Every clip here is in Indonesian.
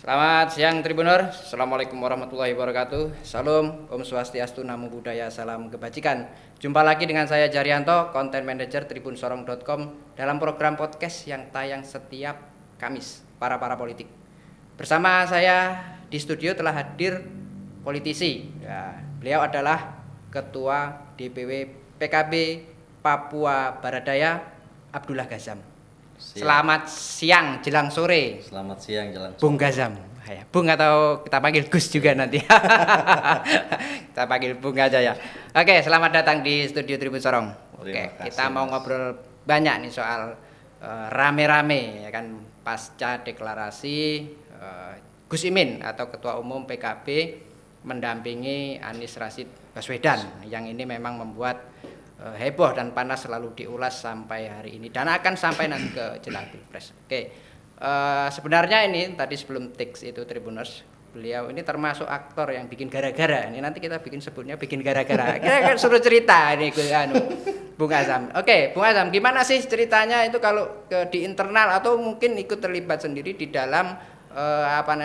Selamat siang Tribuners, Assalamualaikum warahmatullahi wabarakatuh. Salam, Om Swastiastu, Namo Buddhaya, Salam Kebajikan. Jumpa lagi dengan saya Jaryanto, Content Manager tribunsorong.com dalam program podcast yang tayang setiap Kamis, para politik. Bersama saya di studio telah hadir politisi. Ya, beliau adalah Ketua DPW PKB Papua Barat Daya, Abdullah Ghazam. Selamat siang jelang sore. Selamat siang jelang sore. Bung Ghazam. Ya, Bung atau kita panggil Gus juga nanti. Kita panggil Bung aja ya. Oke, selamat datang di studio Tribun Sorong. Oke, kita mau ngobrol banyak nih soal rame-rame ya kan pasca deklarasi Gus Imin atau Ketua Umum PKB mendampingi Anies Rashid Baswedan yang ini memang membuat heboh dan panas selalu diulas sampai hari ini dan akan sampai nanti ke jelang Pilpres. Oke, sebenarnya ini tadi sebelum teks itu Tribuners, beliau ini termasuk aktor yang bikin gara-gara. Ini nanti kita sebutnya bikin gara-gara. Kita kan suruh cerita ini Bung Ghazam. Oke, Bung Ghazam, gimana sih ceritanya itu kalau di internal atau mungkin ikut terlibat sendiri di dalam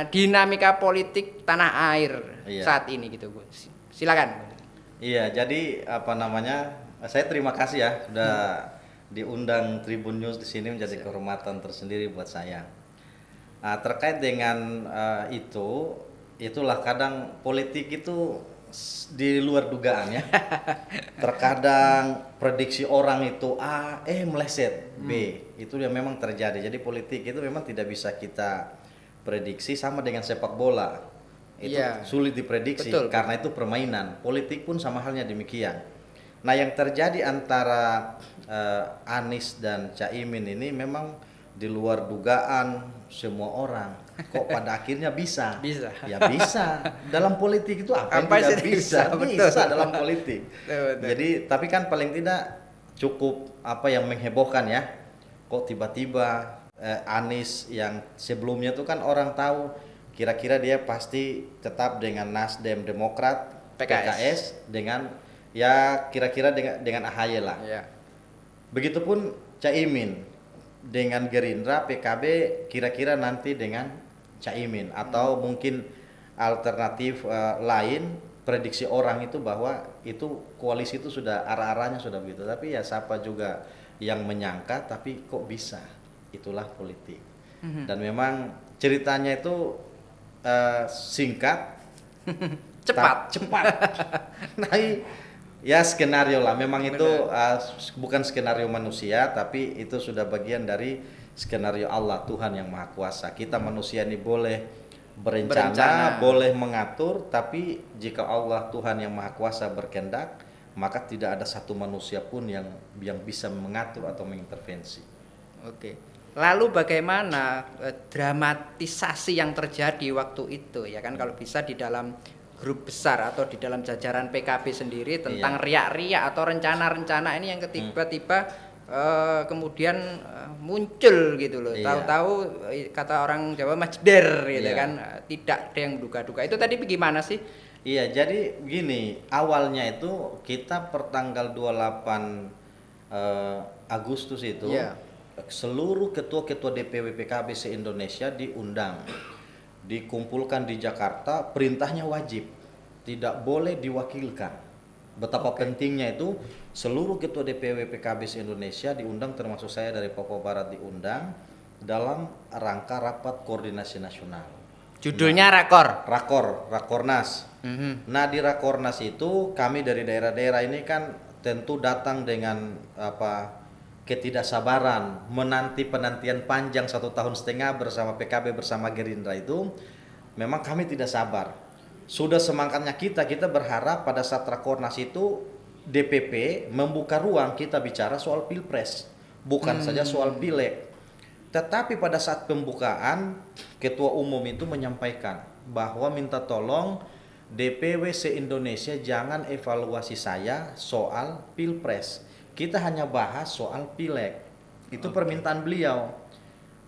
dinamika politik tanah air saat ini gitu, Bu. Silakan. Iya, jadi saya terima kasih ya sudah diundang Tribun News di sini, menjadi kehormatan tersendiri buat saya. Terkait dengan itulah kadang politik itu di luar dugaan ya. Terkadang prediksi orang itu A, meleset B. Itu yang memang terjadi. Jadi politik itu memang tidak bisa kita prediksi, sama dengan sepak bola. Itu sulit diprediksi. Betul. Karena itu permainan. Politik pun sama halnya demikian. Nah, yang terjadi antara Anies dan Caimin ini memang di luar dugaan semua orang. Kok pada akhirnya bisa? Bisa. Ya bisa. Dalam politik itu apa yang tidak bisa? Bisa dalam politik. Betul. Jadi, tapi kan paling tidak cukup yang menghebohkan ya. Kok tiba-tiba Anies yang sebelumnya itu kan orang tahu kira-kira dia pasti tetap dengan Nasdem, Demokrat, PKS dengan ya kira-kira dengan AHY lah. Ya. Begitupun Caimin dengan Gerindra, PKB kira-kira nanti dengan Caimin atau mungkin alternatif lain. Prediksi orang itu bahwa itu koalisi itu sudah arah-arahnya sudah begitu. Tapi ya siapa juga yang menyangka, tapi kok bisa? Itulah politik. Dan memang ceritanya itu singkat, cepat. Nah, ya skenario lah, memang itu bukan skenario manusia, tapi itu sudah bagian dari skenario Allah, Tuhan yang Maha Kuasa. Kita manusia ini boleh berencana, boleh mengatur, tapi jika Allah, Tuhan yang Maha Kuasa berkehendak, maka tidak ada satu manusia pun yang bisa mengatur atau mengintervensi. Oke. Lalu bagaimana dramatisasi yang terjadi waktu itu ya kan, kalau bisa di dalam grup besar atau di dalam jajaran PKB sendiri tentang riak-riak atau rencana-rencana ini yang tiba-tiba kemudian muncul gitu loh. Tahu-tahu kata orang Jawa majder gitu kan, tidak ada yang menduga-duga. Itu tadi bagaimana sih? Iya, jadi begini, awalnya itu kita pertanggal 28 Agustus itu seluruh ketua-ketua DPW PKB se-Indonesia diundang, dikumpulkan di Jakarta. Perintahnya wajib, tidak boleh diwakilkan. Betapa pentingnya itu, seluruh ketua DPW PKB se-Indonesia diundang, termasuk saya dari Papua Barat diundang dalam rangka rapat koordinasi nasional. Judulnya Rakornas. Nah, di Rakornas itu kami dari daerah-daerah ini kan tentu datang dengan ketidaksabaran, menanti penantian panjang 1,5 tahun bersama PKB bersama Gerindra itu. Memang kami tidak sabar. Sudah semangatnya kita berharap pada saat Rakornas itu DPP membuka ruang kita bicara soal Pilpres, bukan saja soal Pileg. Tetapi pada saat pembukaan, Ketua Umum itu menyampaikan bahwa minta tolong DPW se-Indonesia jangan evaluasi saya soal Pilpres. Kita hanya bahas soal Pileg. Itu permintaan beliau.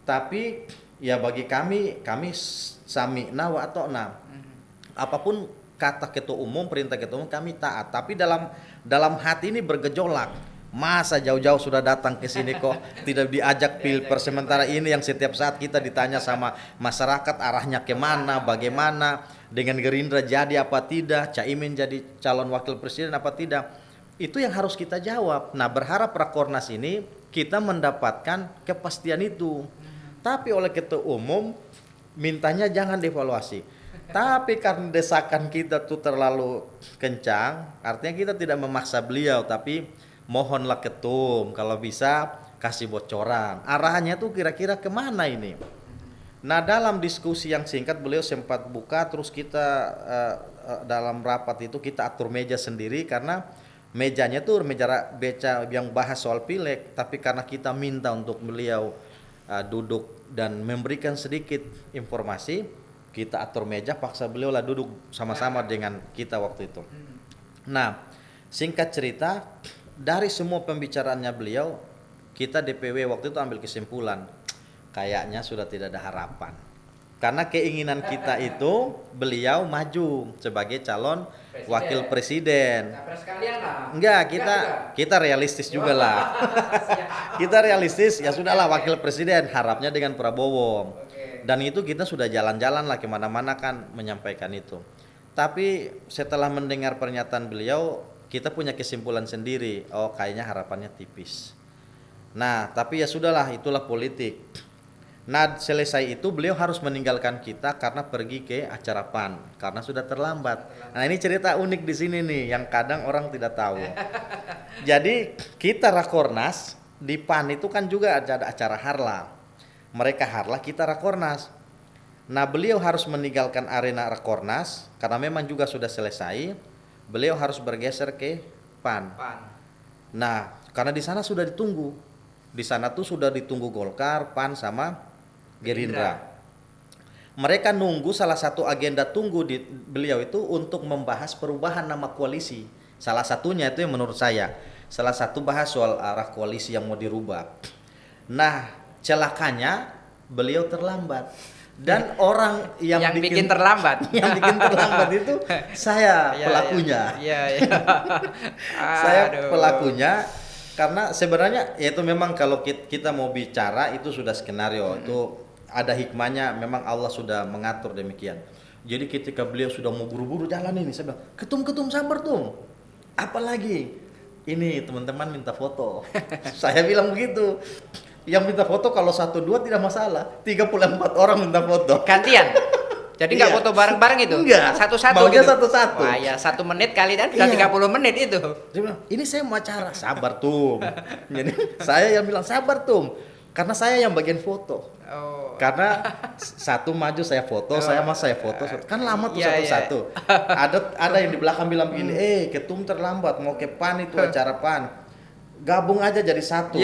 Tapi ya bagi kami sami'na wa ata'na. Apapun kata Ketua Umum, perintah Ketua Umum, kami taat. Tapi dalam hati ini bergejolak. Masa jauh-jauh sudah datang ke sini kok tidak diajak pilpres, sementara ini yang setiap saat kita ditanya sama masyarakat arahnya kemana, bagaimana, dengan Gerindra jadi apa tidak, Caimin jadi calon wakil presiden apa tidak. Itu yang harus kita jawab. Nah, berharap Rakornas ini kita mendapatkan kepastian itu. Tapi oleh Ketua Umum mintanya jangan dievaluasi. Tapi karena desakan kita tuh terlalu kencang, artinya kita tidak memaksa beliau, tapi mohonlah Ketum kalau bisa kasih bocoran arahannya tuh kira-kira kemana ini. Nah, dalam diskusi yang singkat beliau sempat buka, terus kita dalam rapat itu kita atur meja sendiri karena mejanya tuh meja yang bahas soal pileg, tapi karena kita minta untuk beliau duduk dan memberikan sedikit informasi, kita atur meja, paksa beliau lah duduk sama-sama dengan kita waktu itu. Nah, singkat cerita, dari semua pembicaraannya beliau, kita DPW waktu itu ambil kesimpulan, kayaknya sudah tidak ada harapan. Karena keinginan kita itu beliau maju sebagai calon wakil presiden. Enggak, kita realistis juga lah. Kita realistis, ya sudahlah wakil presiden, harapnya dengan Prabowo. Dan itu kita sudah jalan-jalan lah kemana-mana kan menyampaikan itu. Tapi setelah mendengar pernyataan beliau, kita punya kesimpulan sendiri, oh kayaknya harapannya tipis. Nah, tapi ya sudahlah, itulah politik. Nah, selesai itu beliau harus meninggalkan kita karena pergi ke acara PAN karena sudah terlambat. Nah, ini cerita unik di sini nih yang kadang orang tidak tahu. Jadi kita Rakornas di PAN itu kan juga ada acara harla. Mereka harla, kita Rakornas. Nah, beliau harus meninggalkan arena Rakornas karena memang juga sudah selesai. Beliau harus bergeser ke PAN. Nah, karena di sana sudah ditunggu. Di sana tuh sudah ditunggu Golkar, PAN sama Gerindra. Mereka nunggu, salah satu agenda tunggu di beliau itu untuk membahas perubahan nama koalisi. Salah satunya itu yang menurut saya, salah satu bahas soal arah koalisi yang mau dirubah. Nah, celakanya beliau terlambat. Dan orang yang bikin terlambat yang bikin terlambat itu saya pelakunya. Saya pelakunya karena sebenarnya ya itu memang kalau kita mau bicara itu sudah skenario, itu ada hikmahnya, memang Allah sudah mengatur demikian. Jadi ketika beliau sudah mau buru-buru jalan ini, saya bilang, ketum sabar Tum, apalagi ini teman-teman minta foto. Saya bilang begitu. Yang minta foto kalau 1-2 tidak masalah, 34 orang minta foto. Gantian. Jadi nggak foto bareng-bareng itu? Enggak. Satu-satu maunya gitu? Satu-satu. Wah ya, 1 menit kali kan sudah 30 menit itu. Dia bilang, ini saya mau acara, sabar Tum. Jadi saya yang bilang sabar Tum, karena saya yang bagian foto. Oh. Karena satu maju saya foto, saya foto. Kan lama tuh satu-satu. Ada yang di belakang bilang begini, Ketum terlambat, mau ke PAN itu acara PAN. Gabung aja jadi satu.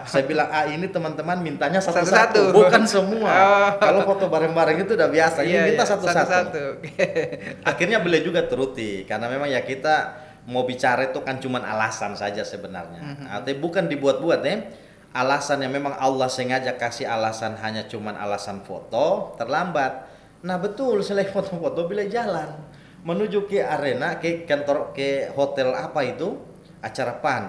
Saya bilang, ini teman-teman mintanya satu-satu, bukan semua. Kalau foto bareng-bareng itu udah biasa, ini minta satu-satu. Akhirnya beliau juga teruti, karena memang ya kita mau bicara itu kan cuma alasan saja sebenarnya. Artinya bukan dibuat-buat alasan yang memang Allah sengaja kasih alasan hanya cuma alasan foto, terlambat. Nah betul, selain foto-foto beliau jalan menuju ke arena, ke kantor, ke hotel apa itu, acara PAN.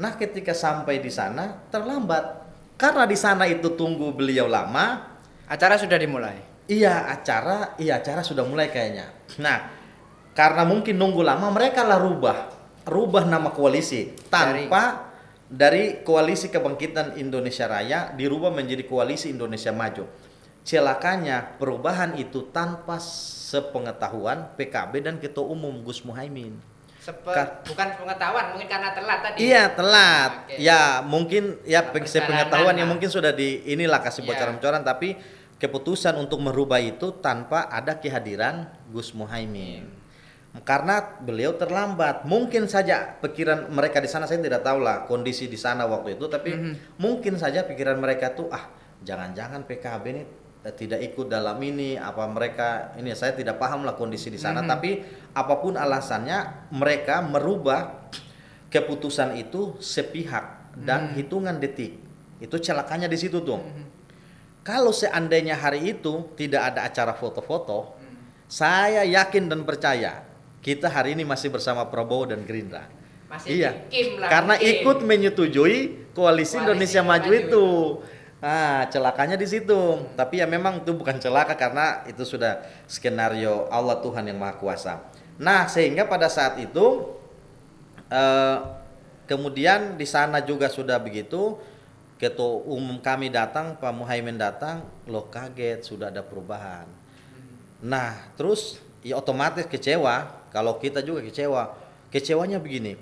Nah, ketika sampai di sana terlambat. Karena di sana itu tunggu beliau lama, acara sudah dimulai. Iya, acara sudah mulai kayaknya. Nah, karena mungkin nunggu lama, mereka lah rubah nama koalisi tanpa dari Koalisi Kebangkitan Indonesia Raya dirubah menjadi Koalisi Indonesia Maju. Celakanya perubahan itu tanpa sepengetahuan PKB dan Ketua Umum Gus Muhaimin. Bukan pengetahuan, mungkin karena telat tadi. Iya, telat. Okay. Ya, mungkin ya pengetahuan yang mungkin sudah inilah kasih bocoran-bocoran, tapi keputusan untuk merubah itu tanpa ada kehadiran Gus Muhaimin. Karena beliau terlambat. Mungkin saja pikiran mereka di sana, saya tidak tahu lah kondisi di sana waktu itu, tapi mungkin saja pikiran mereka tuh jangan-jangan PKB ini tidak ikut dalam ini, apa mereka ini, saya tidak paham lah kondisi di sana. Tapi apapun alasannya, mereka merubah keputusan itu sepihak dan hitungan detik. Itu celakanya di situ tuh. Kalau seandainya hari itu tidak ada acara foto-foto, saya yakin dan percaya kita hari ini masih bersama Prabowo dan Gerindra. Masih Iya. Kim lah. Karena mungkin. ikut menyetujui koalisi Indonesia Maju itu. Nah, celakanya di situ. Tapi ya memang itu bukan celaka karena itu sudah skenario Allah Tuhan yang Maha Kuasa. Nah, sehingga pada saat itu kemudian di sana juga sudah begitu, Ketua Umum kami datang, Pak Muhaimin datang, loh kaget sudah ada perubahan. Nah, terus ya otomatis kecewa, kalau kita juga kecewa. Kecewanya begini,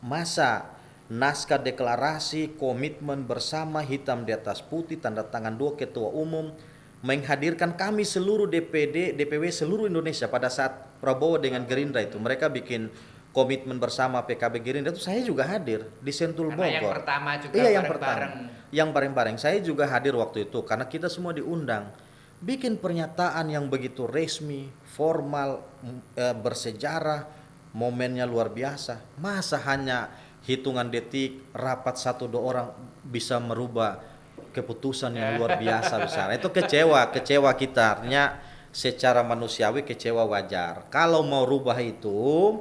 masa naskah deklarasi komitmen bersama hitam di atas putih tanda tangan 2 ketua umum menghadirkan kami seluruh DPD, DPW seluruh Indonesia pada saat Prabowo dengan Gerindra itu mereka bikin komitmen bersama PKB Gerindra itu saya juga hadir di Sentul Bogor. Yang pertama juga iya, bareng-bareng. Yang bareng-bareng saya juga hadir waktu itu karena kita semua diundang. Bikin pernyataan yang begitu resmi, formal, bersejarah, momennya luar biasa. Masa hanya hitungan detik rapat 1-2 orang bisa merubah keputusan yang luar biasa besar. Itu kecewa kita. Artinya secara manusiawi kecewa wajar. Kalau mau rubah itu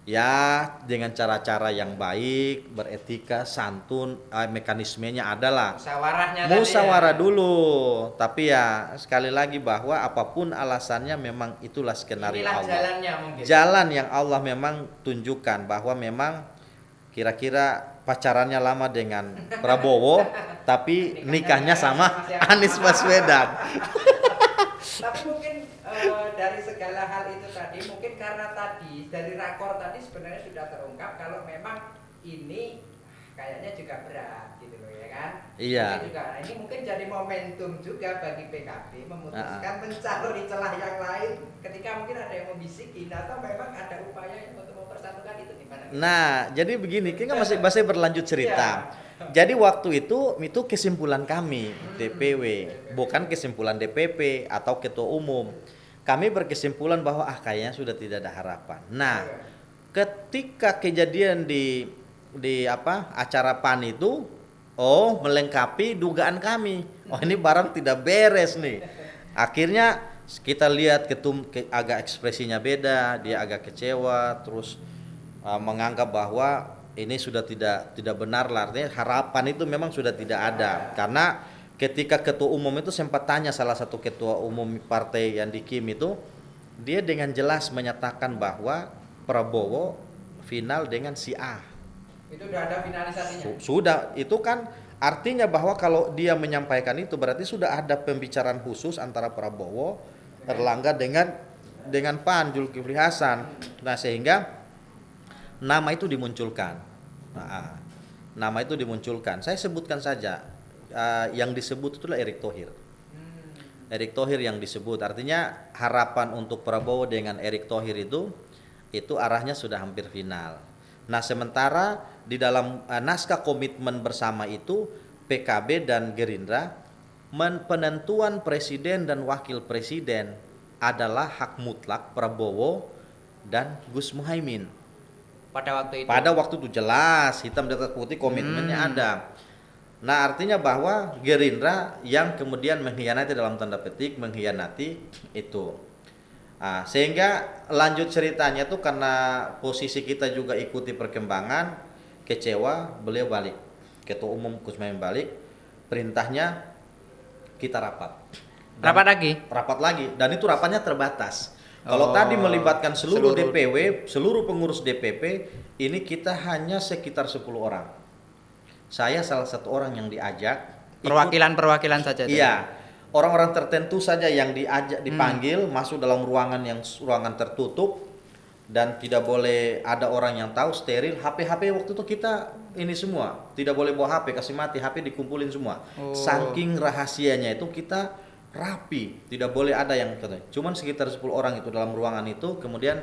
ya dengan cara-cara yang baik, beretika, santun, mekanismenya adalah musyawarah dulu. Tapi ya sekali lagi bahwa apapun alasannya memang itulah skenario Inilah Allah. Jalannya mungkin. Jalan yang Allah memang tunjukkan bahwa memang kira-kira pacarannya lama dengan Prabowo tapi nikahnya sama Anies Baswedan. Tapi mungkin dari segala hal itu tadi mungkin karena tadi dari rakor tadi sebenarnya sudah terungkap kalau memang ini kayaknya juga berat gitu loh ya kan. Iya. Ini mungkin jadi momentum juga bagi PKB memutuskan mencari celah yang lain ketika mungkin ada yang membisikin atau memang ada upaya yang untuk mempersatukan itu gimana? Nah, jadi begini, kita masih berlanjut cerita. Jadi waktu itu kesimpulan kami DPW, bukan kesimpulan DPP atau ketua umum. Kami berkesimpulan bahwa kayaknya sudah tidak ada harapan. Nah, ketika kejadian di acara PAN itu, melengkapi dugaan kami. Ini barang tidak beres nih. Akhirnya kita lihat ketum agak ekspresinya beda, dia agak kecewa, terus menganggap bahwa ini sudah tidak benar lah, artinya harapan itu memang sudah tidak ada karena ketika ketua umum itu sempat tanya salah satu ketua umum partai yang di Kim itu, dia dengan jelas menyatakan bahwa Prabowo final dengan si A. Itu sudah ada finalisasinya? Sudah, itu kan artinya bahwa kalau dia menyampaikan itu berarti sudah ada pembicaraan khusus antara Prabowo, Erlangga dengan PAN, Zulkifli Hasan. Nah, sehingga nama itu dimunculkan. Nama itu dimunculkan. Saya sebutkan saja. Yang disebut itulah Erick Thohir. Erick Thohir yang disebut. Artinya harapan untuk Prabowo dengan Erick Thohir itu arahnya sudah hampir final. Nah, sementara di dalam naskah komitmen bersama itu PKB dan Gerindra penentuan presiden dan wakil presiden adalah hak mutlak Prabowo dan Gus Muhaimin. Pada waktu itu jelas hitam di atas putih komitmennya ada. Nah, artinya bahwa Gerindra yang kemudian mengkhianati dalam tanda petik mengkhianati itu. Sehingga lanjut ceritanya tuh karena posisi kita juga ikuti perkembangan, kecewa, beliau balik. Ketua Umum Gus Muhaimin balik, perintahnya kita rapat. Rapat lagi dan itu rapatnya terbatas. Kalau tadi melibatkan seluruh DPW, seluruh pengurus DPP, ini kita hanya sekitar 10 orang. Saya salah satu orang yang diajak. Perwakilan saja. Iya, orang-orang tertentu saja yang dipanggil masuk dalam ruangan tertutup dan tidak boleh ada orang yang tahu, steril. HP waktu itu kita ini semua tidak boleh bawa HP, kasih mati, HP dikumpulin semua. Saking rahasianya itu kita rapi, tidak boleh ada yang cuman sekitar 10 orang itu dalam ruangan itu. Kemudian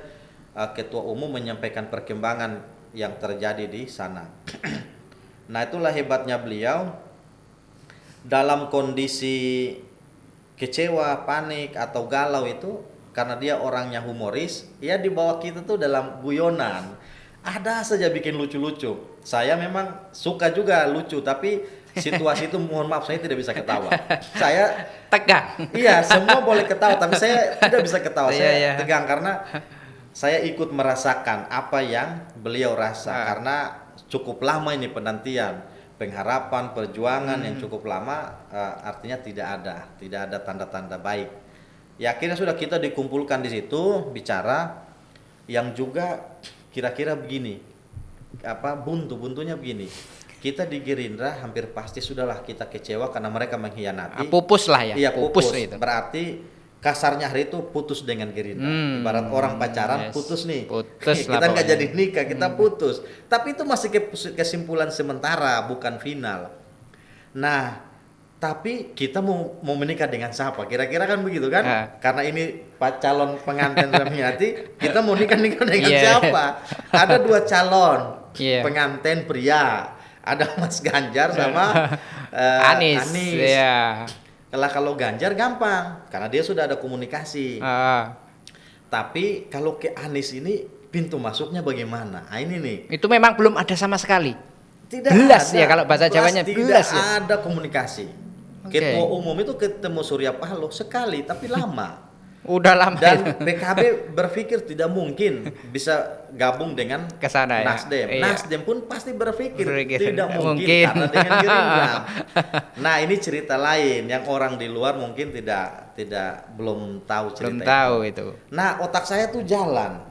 ketua umum menyampaikan perkembangan yang terjadi di sana. Nah, itulah hebatnya beliau dalam kondisi kecewa, panik atau galau itu karena dia orangnya humoris, ya dibawa kita tuh dalam guyonan. Ada saja bikin lucu-lucu. Saya memang suka juga lucu, tapi situasi itu mohon maaf saya tidak bisa ketawa. Saya tegang. Iya, semua boleh ketawa tapi saya tidak bisa ketawa. Saya tegang karena saya ikut merasakan apa yang beliau rasa karena cukup lama ini penantian, pengharapan, perjuangan yang cukup lama, artinya tidak ada tanda-tanda baik. Ya akhirnya sudah kita dikumpulkan di situ bicara yang juga kira-kira begini, buntunya begini. Kita di Gerindra hampir pasti sudahlah kita kecewa karena mereka mengkhianati. Pupus lah ya. Iya, pupus itu. Berarti kasarnya hari itu putus dengan Gerindra. Ibarat orang pacaran putus nih. Putus kita nggak jadi nikah, kita putus. Tapi itu masih kesimpulan sementara, bukan final. Nah, tapi kita mau menikah dengan siapa? Kira-kira kan begitu kan? Karena ini calon pengantin Ramiati, kita mau nikah dengan siapa? Ada 2 calon pengantin pria. Ada Mas Ganjar sama Anies. Kalau Ganjar gampang karena dia sudah ada komunikasi. Tapi kalau ke Anies ini pintu masuknya bagaimana? Ini nih. Itu memang belum ada sama sekali. Tidak belas ada. Ya kalau bahasa Jawanya belas ya. Tidak ada komunikasi. Ketua umum itu ketemu Surya Paloh sekali tapi lama. Udah lama. Dan PKB berpikir tidak mungkin bisa gabung dengan kesana Nasdem. Ya. Nasdem pun pasti berpikir tidak mungkin karena dengan Gerindra. Nah, ini cerita lain yang orang di luar mungkin belum tahu cerita belum tahu itu. Nah, otak saya tuh jalan.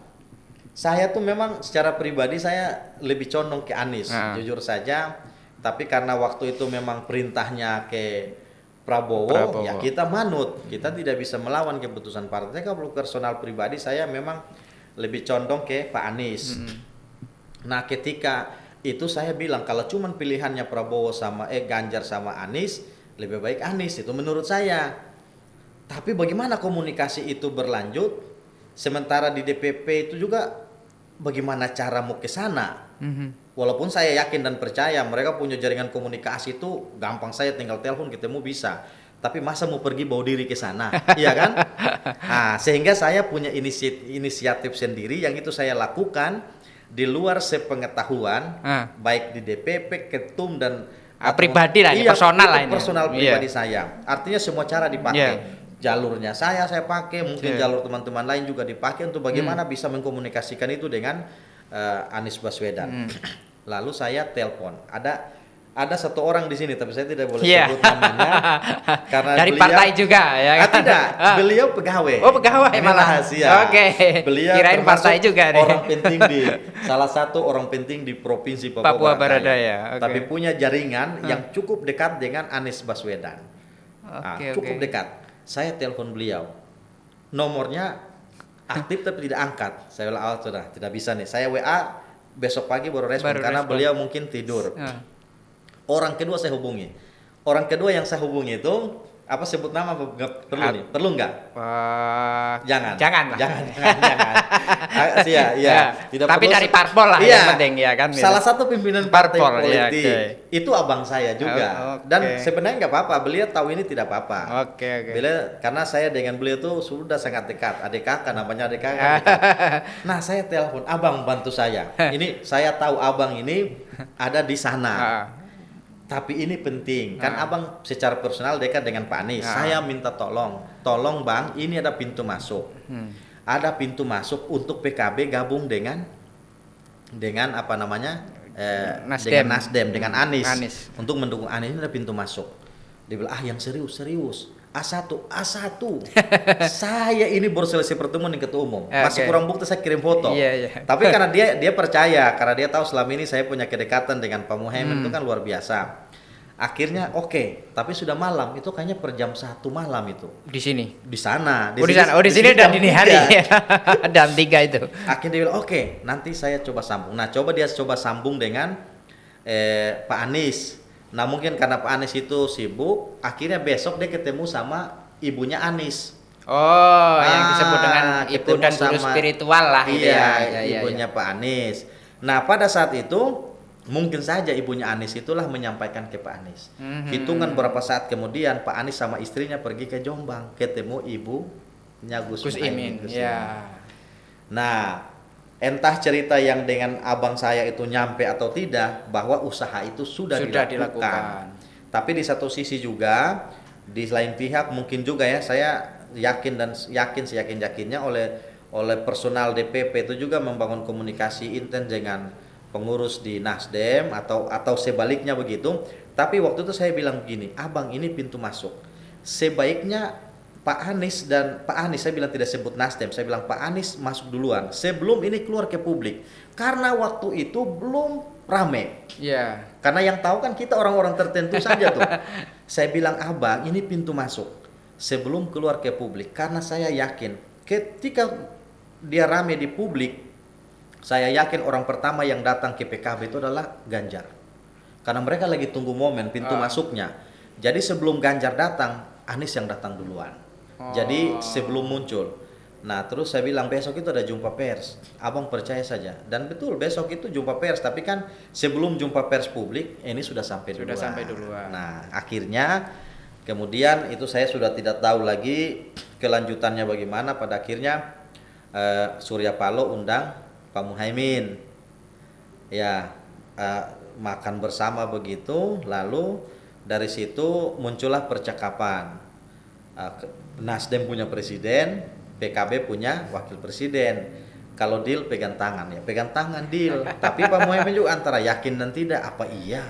Saya tuh memang secara pribadi saya lebih condong ke Anies, jujur saja. Tapi karena waktu itu memang perintahnya ke Prabowo, ya kita manut. Kita tidak bisa melawan keputusan partai. Kalau personal pribadi saya memang lebih condong ke Pak Anies. Nah, ketika itu saya bilang kalau cuman pilihannya Prabowo sama Ganjar sama Anies, lebih baik Anies, itu menurut saya. Tapi bagaimana komunikasi itu berlanjut? Sementara di DPP itu juga bagaimana cara mau ke sana? Walaupun saya yakin dan percaya mereka punya jaringan komunikasi itu gampang, saya tinggal telepon ketemu bisa. Tapi masa mau pergi bawa diri ke sana, iya kan? Nah, sehingga saya punya inisiatif sendiri yang itu saya lakukan di luar sepengetahuan, baik di DPP, ketum dan pribadi lah, personal lah ini. Personal pribadi saya. Artinya semua cara dipakai. Jalurnya saya pakai, mungkin jalur teman-teman lain juga dipakai untuk bagaimana bisa mengkomunikasikan itu dengan Anies Baswedan. Lalu saya telepon. Ada satu orang di sini, tapi saya tidak boleh sebut namanya karena dari beliau, partai juga, ya kan? Tidak, beliau pegawai. Oh, pegawai malah. Rahasia. Oke. Beliau kirain partai juga nih. Orang penting salah satu orang penting di provinsi Papua Barat Daya. Tapi punya jaringan yang cukup dekat dengan Anies Baswedan. Cukup dekat. Saya telepon beliau. Nomornya aktif tapi tidak angkat. Saya bilang, sudah tidak bisa nih. Saya WA besok pagi baru respon karena beliau mungkin tidur. Orang kedua saya hubungi. Orang kedua yang saya hubungi itu sebut nama nggak perlu nih? Perlu nggak? Jangan. Tidak tapi perlu. Dari parpol lah yang penting ya kan. Salah satu pimpinan partai politik itu abang saya juga. Dan sebenarnya nggak apa-apa. Beliau tahu ini tidak apa-apa. Beliau karena saya dengan beliau tuh sudah sangat dekat. Adik kakak namanya adik kakak. Nah, saya telepon, abang bantu saya. Ini saya tahu abang ini ada di sana. Tapi ini penting, kan abang secara personal dekat dengan Pak Anies. Saya minta tolong bang, ini ada pintu masuk. Ada pintu masuk untuk PKB gabung dengan apa namanya? Dengan Nasdem, dengan Anies. Untuk mendukung Anies, ini ada pintu masuk. Dia bilang, yang serius. A1. Saya ini baru selesai pertemuan dengan ketua umum. Masih kurang bukti, saya kirim foto. Tapi karena dia percaya, karena dia tahu selama ini saya punya kedekatan dengan Pak Muhaimin itu kan luar biasa. Akhirnya tapi sudah malam, itu kayaknya per jam 1 malam itu. Di sini? Di sana. Di sini dan dini hari. Jam 3 itu. Akhirnya dia bilang, nanti saya coba sambung. Nah, dia coba sambung dengan Pak Anies. Nah, mungkin karena Pak Anies itu sibuk, akhirnya besok dia ketemu sama ibunya Anies. Yang disebut dengan ibu dan guru spiritual lah. Ibunya Pak Anies. Nah, pada saat itu mungkin saja ibunya Anies itulah menyampaikan ke Pak Anies. Hitungan berapa saat kemudian Pak Anies sama istrinya pergi ke Jombang, ketemu ibunya Gus Imin. Nah, entah cerita yang dengan abang saya itu nyampe atau tidak, bahwa usaha itu sudah dilakukan. Tapi di satu sisi juga, di lain pihak mungkin juga ya, saya yakin seyakin-yakinnya oleh personal DPP itu juga membangun komunikasi intens dengan pengurus di Nasdem atau sebaliknya begitu. Tapi waktu itu saya bilang begini, abang ini pintu masuk. Sebaiknya Pak Anies saya bilang tidak sebut Nasdem, saya bilang Pak Anies masuk duluan sebelum ini keluar ke publik. Karena waktu itu belum rame. Iya. Karena yang tahu kan kita orang-orang tertentu saja tuh. Saya bilang abang ini pintu masuk sebelum keluar ke publik. Karena saya yakin ketika dia rame di publik, saya yakin orang pertama yang datang ke PKB itu adalah Ganjar. Karena mereka lagi tunggu momen pintu masuknya. Jadi sebelum Ganjar datang, Anies yang datang duluan. Jadi sebelum muncul. Nah terus saya bilang besok itu ada jumpa pers. Abang percaya saja. Dan betul besok itu jumpa pers. Tapi kan sebelum jumpa pers publik, ini sudah sampai duluan. Nah akhirnya kemudian itu saya sudah tidak tahu lagi kelanjutannya bagaimana. Pada akhirnya Surya Paloh undang Pak Muhaimin. Ya makan bersama begitu. Lalu dari situ muncullah percakapan. Nasdem punya presiden, PKB punya wakil presiden. Kalau deal pegang tangan ya, pegang tangan deal. Tapi Pak Muhaimin juga antara yakin dan tidak. Apa iya?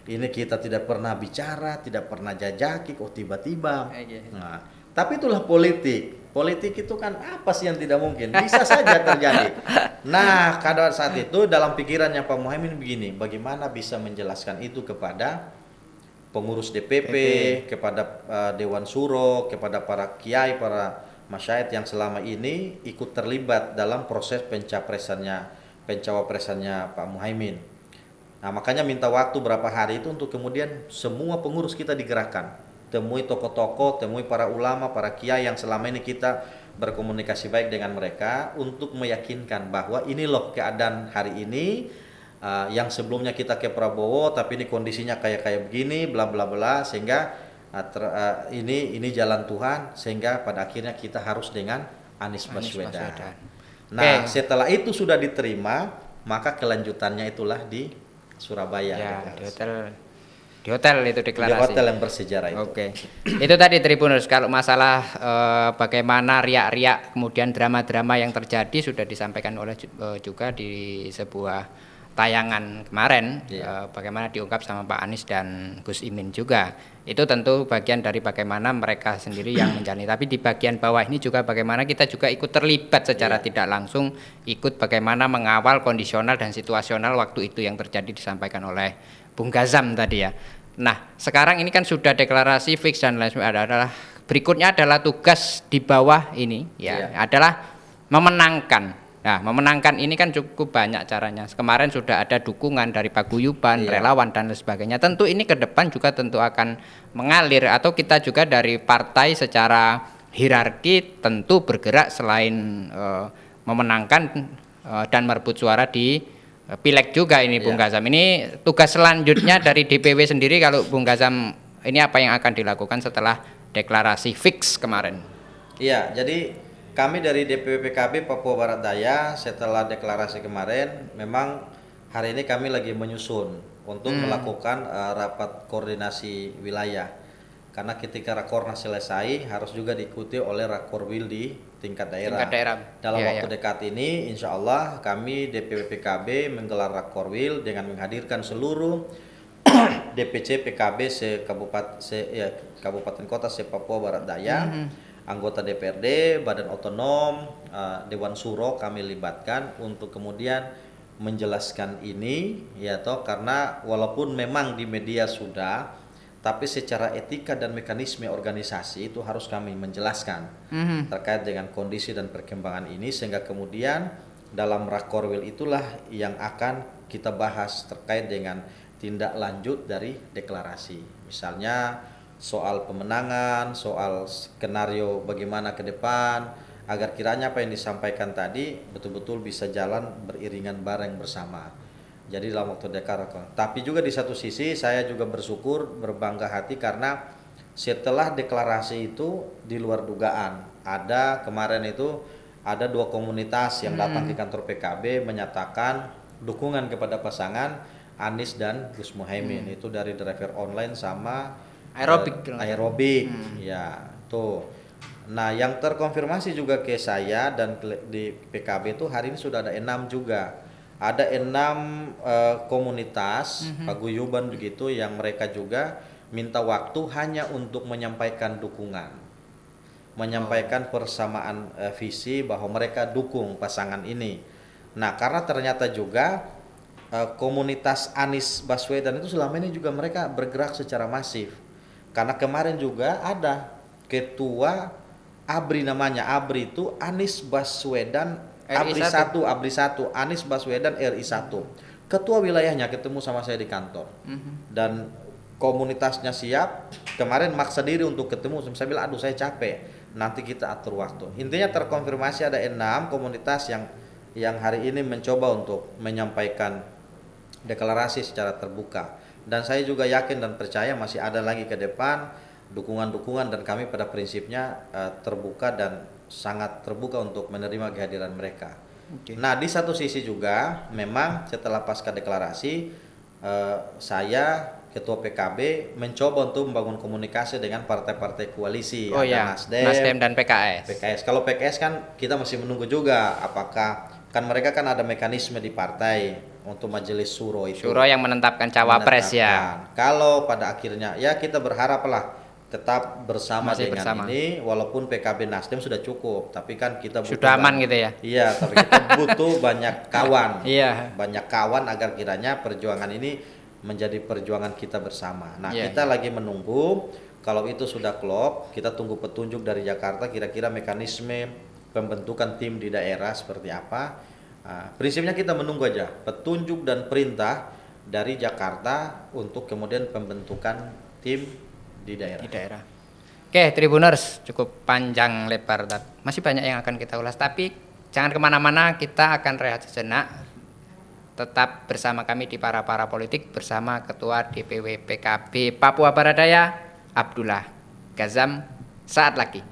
Ini kita tidak pernah bicara, tidak pernah jajaki, kok tiba-tiba. Nah, tapi itulah politik. Politik itu kan apa sih yang tidak mungkin? Bisa saja terjadi. Nah, pada saat itu dalam pikirannya Pak Muhaimin begini, bagaimana bisa menjelaskan itu kepada pengurus DPP, kepada Dewan Suro, kepada para kiai, para masyayikh yang selama ini ikut terlibat dalam proses pencawapresannya Pak Muhaimin. Nah, makanya minta waktu berapa hari itu untuk kemudian semua pengurus kita digerakkan. Temui tokoh-tokoh, temui para ulama, para kiai yang selama ini kita berkomunikasi baik dengan mereka untuk meyakinkan bahwa ini loh keadaan hari ini. Yang sebelumnya kita ke Prabowo tapi ini kondisinya kayak begini bla bla bla sehingga ini jalan Tuhan sehingga pada akhirnya kita harus dengan Anies Baswedan. Nah, setelah itu sudah diterima, maka kelanjutannya itulah di Surabaya. Ya, di hotel itu deklarasi. Di hotel yang bersejarah itu. Oke. Itu tadi Tribuners, kalau masalah bagaimana riak-riak kemudian drama-drama yang terjadi sudah disampaikan oleh juga di sebuah tayangan kemarin, bagaimana diungkap sama Pak Anies dan Gus Imin juga. Itu tentu bagian dari bagaimana mereka sendiri yang menjalani. Tapi di bagian bawah ini juga bagaimana kita juga ikut terlibat secara tidak langsung, ikut bagaimana mengawal kondisional dan situasional waktu itu yang terjadi disampaikan oleh Bung Gazam tadi ya. Nah, sekarang ini kan sudah deklarasi fix dan lain sebagainya. Berikutnya adalah tugas di bawah ini adalah memenangkan. Nah, memenangkan ini kan cukup banyak caranya. Kemarin sudah ada dukungan dari paguyuban, relawan dan lain sebagainya. Tentu ini ke depan juga tentu akan mengalir atau kita juga dari partai secara hierarki tentu bergerak selain memenangkan dan merebut suara di pileg juga ini Bung Gazam. Ini tugas selanjutnya dari DPW sendiri kalau Bung Gazam ini apa yang akan dilakukan setelah deklarasi fix kemarin? Iya, jadi kami dari DPW PKB Papua Barat Daya setelah deklarasi kemarin memang hari ini kami lagi menyusun untuk melakukan rapat koordinasi wilayah. Karena ketika rakornas selesai harus juga diikuti oleh rakorwil di tingkat daerah. Dalam waktu dekat ini insya Allah kami DPW PKB menggelar rakorwil dengan menghadirkan seluruh DPC PKB kabupaten kota se-Papua Barat Daya. Anggota DPRD, Badan Otonom, Dewan Suro kami libatkan untuk kemudian menjelaskan ini karena walaupun memang di media sudah, tapi secara etika dan mekanisme organisasi itu harus kami menjelaskan terkait dengan kondisi dan perkembangan ini sehingga kemudian dalam rakorwil itulah yang akan kita bahas terkait dengan tindak lanjut dari deklarasi. Misalnya soal pemenangan, soal skenario bagaimana ke depan, agar kiranya apa yang disampaikan tadi betul-betul bisa jalan beriringan bareng bersama. Jadi dalam waktu dekat. Tapi juga di satu sisi saya juga bersyukur, berbangga hati karena setelah deklarasi itu di luar dugaan. Kemarin itu ada 2 komunitas yang datang ke kantor PKB menyatakan dukungan kepada pasangan Anies dan Gus Muhaimin. Itu dari driver online sama aerobik ya tuh. Nah, yang terkonfirmasi juga ke saya dan di PKB itu hari ini sudah ada 6 juga. Ada 6 komunitas paguyuban begitu yang mereka juga minta waktu hanya untuk menyampaikan dukungan, menyampaikan persamaan visi bahwa mereka dukung pasangan ini. Nah, karena ternyata juga komunitas Anies Baswedan itu selama ini juga mereka bergerak secara masif. Karena kemarin juga ada ketua ABRI, namanya ABRI itu Anies Baswedan, RI ABRI 1. 1, ABRI 1, Anies Baswedan RI 1. Ketua wilayahnya ketemu sama saya di kantor. Dan komunitasnya siap, kemarin maksa diri untuk ketemu, saya bilang aduh saya capek, nanti kita atur waktu. Intinya terkonfirmasi ada 6 komunitas yang hari ini mencoba untuk menyampaikan deklarasi secara terbuka. Dan saya juga yakin dan percaya masih ada lagi ke depan dukungan-dukungan, dan kami pada prinsipnya terbuka dan sangat terbuka untuk menerima kehadiran mereka. Nah, di satu sisi juga memang setelah pasca deklarasi saya ketua PKB mencoba untuk membangun komunikasi dengan partai-partai koalisi, ada Nasdem dan PKS. Kalau PKS kan kita masih menunggu juga apakah, kan mereka kan ada mekanisme di partai untuk majelis suro itu. Suro yang menetapkan cawapres ya. Kalau pada akhirnya ya kita berharaplah tetap bersama Masih dengan bersama. ini, walaupun PKB Nasdem sudah cukup, tapi kan kita butuh Sudah aman gitu ya. Iya, tapi kita butuh banyak kawan. Iya. Banyak kawan agar kiranya perjuangan ini menjadi perjuangan kita bersama. Nah, Iya, kita iya. lagi menunggu kalau itu sudah klop, kita tunggu petunjuk dari Jakarta kira-kira mekanisme pembentukan tim di daerah seperti apa. Prinsipnya kita menunggu aja petunjuk dan perintah dari Jakarta untuk kemudian pembentukan tim di daerah. Di daerah. Oke, Tribuners, cukup panjang lebar. Masih banyak yang akan kita ulas, tapi jangan kemana-mana, kita akan rehat sejenak. Tetap bersama kami di Para Politik bersama Ketua DPW PKB Papua Barat Daya, Abdullah Gazam, saat lagi.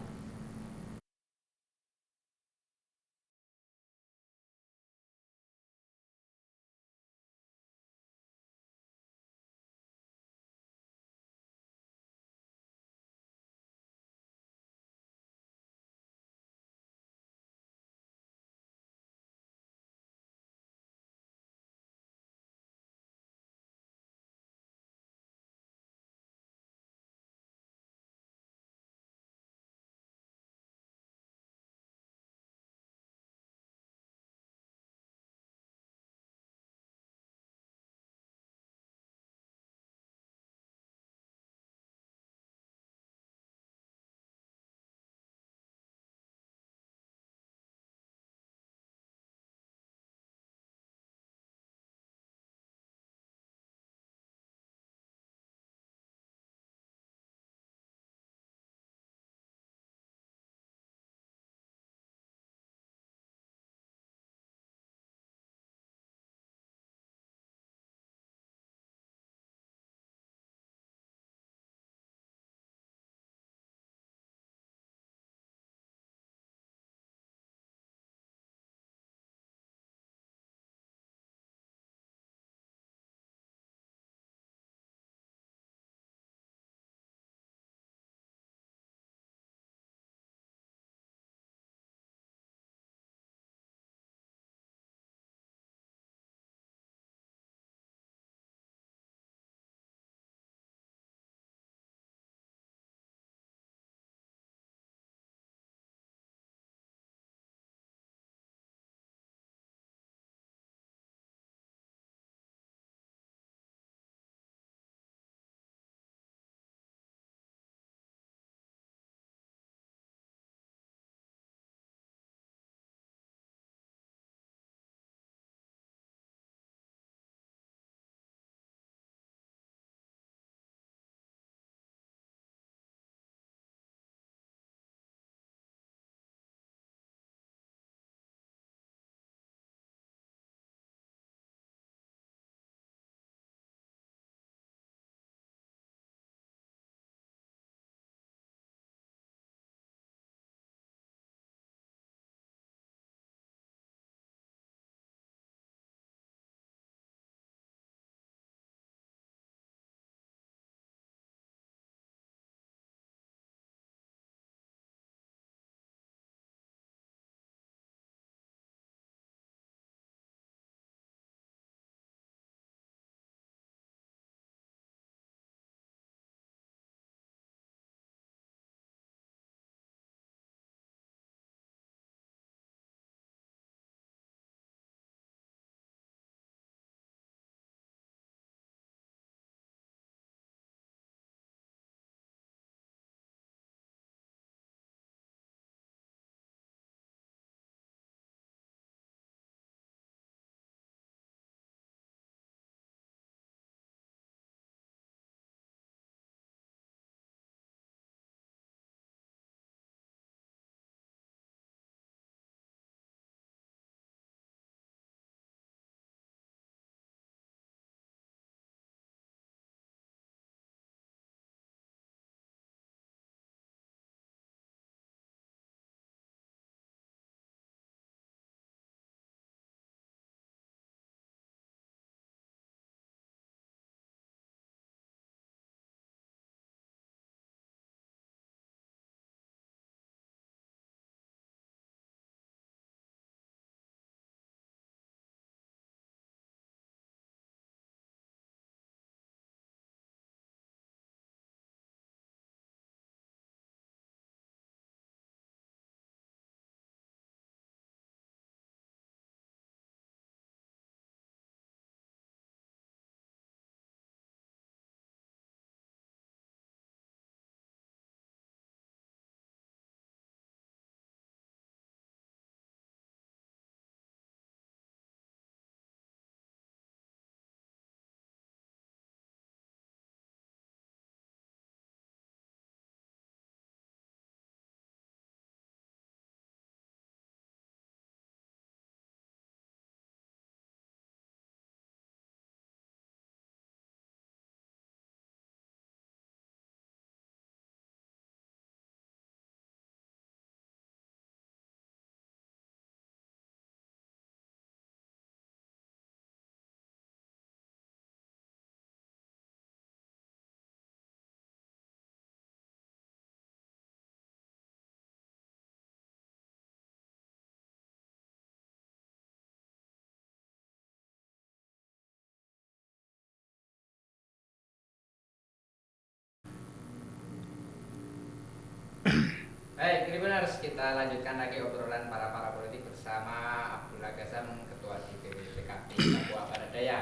Baik, Tribuners, kita lanjutkan lagi obrolan para politik bersama Abdullah Ghazam, Ketua DPW PKB Papua Barat Daya.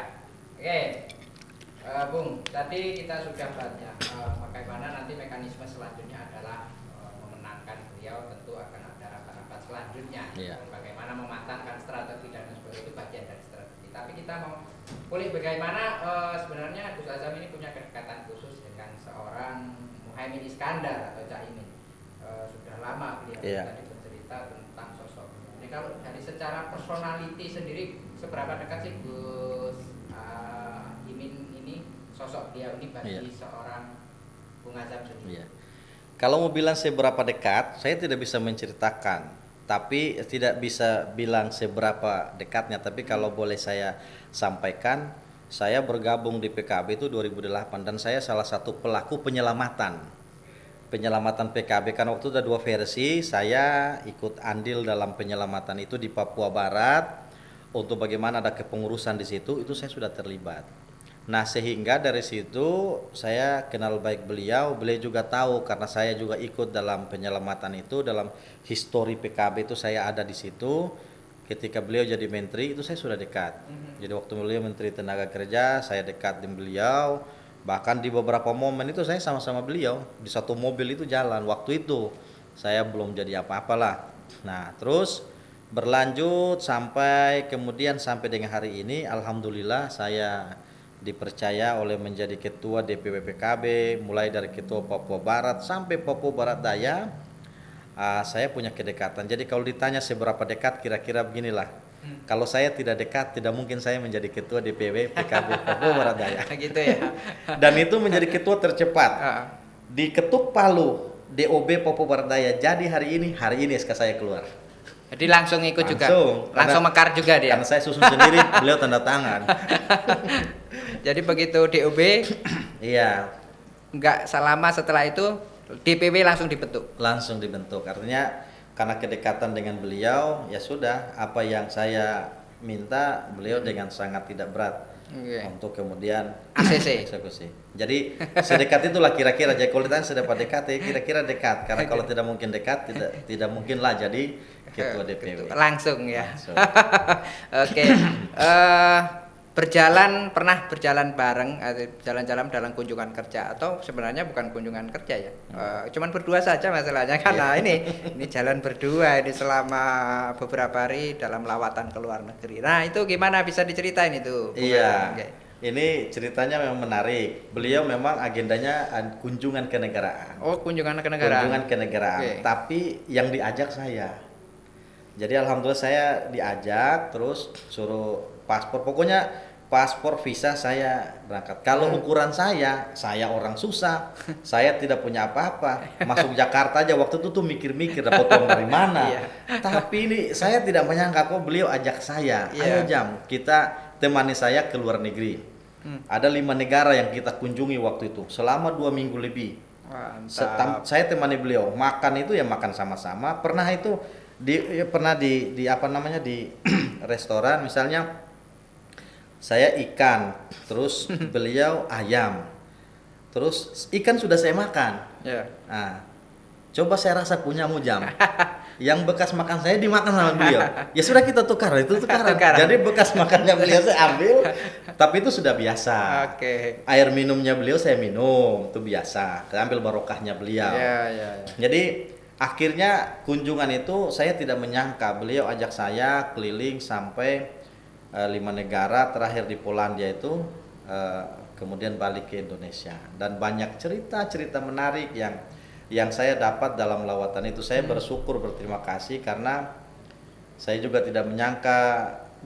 Oke, Bung, tadi kita sudah banyak bagaimana nanti mekanisme selanjutnya adalah memenangkan beliau, tentu akan ada rapat-rapat selanjutnya. Yeah. Bagaimana mematangkan strategi dan sebagainya itu bagian dari strategi. Tapi kita mau kulik bagaimana sebenarnya Gus Azam ini punya kedekatan khusus dengan seorang Muhaimin Iskandar atau Caimin. Sudah lama beliau tadi bercerita tentang sosoknya. Ini kalau dari secara personality sendiri seberapa dekat sih Gus Imin ini, sosok beliau ini bagi seorang Bung Azam sendiri? Kalau mau bilang seberapa dekat, saya tidak bisa menceritakan, tapi tidak bisa bilang seberapa dekatnya. Tapi kalau boleh saya sampaikan, saya bergabung di PKB itu 2008 dan saya salah satu pelaku penyelamatan PKB, kan waktu ada 2 versi. Saya ikut andil dalam penyelamatan itu di Papua Barat untuk bagaimana ada kepengurusan di situ, itu saya sudah terlibat. Nah, sehingga dari situ saya kenal baik beliau juga tahu karena saya juga ikut dalam penyelamatan itu, dalam histori PKB itu saya ada di situ. Ketika beliau jadi menteri itu saya sudah dekat. Jadi waktu beliau menteri tenaga kerja, saya dekat dengan beliau. Bahkan di beberapa momen itu saya sama-sama beliau di satu mobil itu jalan. Waktu itu saya belum jadi apa-apalah. Nah, terus berlanjut sampai dengan hari ini, alhamdulillah saya dipercaya oleh menjadi ketua DPW PKB, mulai dari ketua Papua Barat sampai Papua Barat Daya. Saya punya kedekatan. Jadi kalau ditanya seberapa dekat, kira-kira beginilah. Kalau saya tidak dekat, tidak mungkin saya menjadi ketua DPW PKB Papua Barat Daya. Gitu ya. Dan itu menjadi ketua tercepat. Diketuk palu DOB Papua Barat Daya. Jadi hari ini SK saya keluar. Jadi langsung ikut juga. Langsung mekar juga dia. Karena saya susun sendiri, beliau tanda tangan. Jadi begitu DOB, iya. Enggak selama setelah itu DPW langsung dibentuk. Langsung dibentuk. Artinya karena kedekatan dengan beliau, ya sudah, apa yang saya minta beliau dengan sangat tidak berat untuk kemudian ACC eksekusi. Jadi sedekat itulah kira-kira. Jadi kalau ditanya seberapa dekat, ya kira-kira dekat. Karena kalau tidak mungkin dekat, tidak mungkinlah jadi ketua DPW. Langsung ya. Langsung. Oke. Pernah berjalan bareng, jalan-jalan dalam kunjungan kerja, atau sebenarnya bukan kunjungan kerja ya, cuman berdua saja masalahnya karena ini jalan berdua ini selama beberapa hari dalam lawatan ke luar negeri. Nah itu gimana, bisa diceritain itu? Iya. Ini ceritanya memang menarik. Beliau memang agendanya kunjungan kenegaraan. Oh, kunjungan kenegaraan. Kunjungan kenegaraan. Tapi yang diajak saya. Jadi alhamdulillah saya diajak, terus suruh paspor. Pokoknya paspor, visa saya berangkat. Kalau ukuran saya orang susah, saya tidak punya apa-apa. Masuk Jakarta aja waktu itu tuh mikir-mikir dapat uang dari mana. Tapi ini saya tidak menyangka kok beliau ajak saya. Ayo Jam, kita temani saya ke luar negeri. Ada 5 negara yang kita kunjungi waktu itu selama 2 minggu lebih. Saya temani beliau. Makan itu ya makan sama-sama. Pernah itu di restoran misalnya. Saya ikan, terus beliau ayam, terus ikan sudah saya makan. Nah, coba saya rasa punyamu Jam. Yang bekas makan saya dimakan sama beliau. Ya sudah kita tukar, itu tukaran. Jadi bekas makannya beliau saya ambil, tapi itu sudah biasa. Air minumnya beliau saya minum, itu biasa. Saya ambil barokahnya beliau. Jadi akhirnya kunjungan itu saya tidak menyangka beliau ajak saya keliling sampai 5 negara, terakhir di Polandia itu, kemudian balik ke Indonesia, dan banyak cerita-cerita menarik yang saya dapat dalam lawatan itu. Saya bersyukur, berterima kasih karena saya juga tidak menyangka